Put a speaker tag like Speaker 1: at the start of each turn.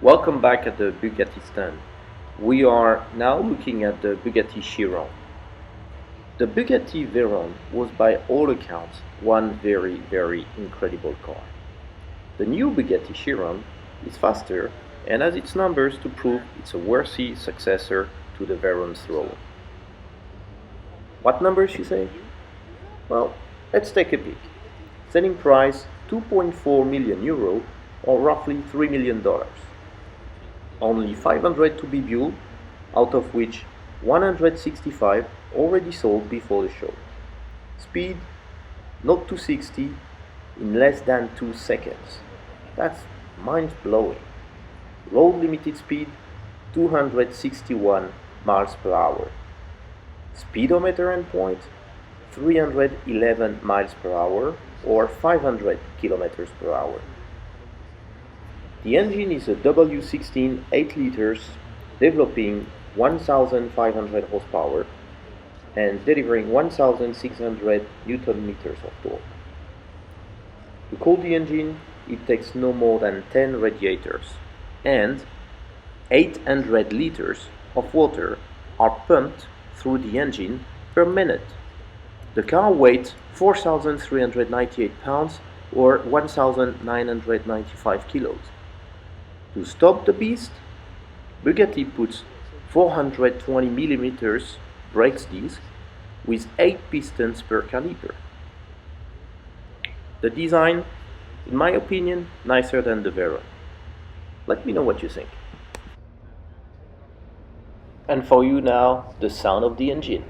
Speaker 1: Welcome back at the Bugatti stand. We are now looking at the Bugatti Chiron. The Bugatti Veyron was by all accounts one very incredible car. The new Bugatti Chiron is faster and has its numbers to prove it's a worthy successor to the Veyron's throne. What numbers you say? Well, let's take a peek. Selling price 2.4 million euro or roughly $3 million. Only 500 to be built, out of which 165 already sold before the show. Speed 0 to 60 in less than 2 seconds. That's mind-blowing. Road limited speed 261 miles per hour. Speedometer endpoint 311 miles per hour or 500 kilometers per hour. The engine is a W16 8 liters, developing 1,500 horsepower and delivering 1,600 Newton meters of torque. To cool the engine, it takes no more than 10 radiators, and 800 liters of water are pumped through the engine per minute. The car weighs 4,398 pounds or 1,995 kilos. To stop the beast, Bugatti puts 420mm brakes disc with 8 pistons per caliper. The design, in my opinion, nicer than the Veyron. Let me know what you think. And for you now, the sound of the engine.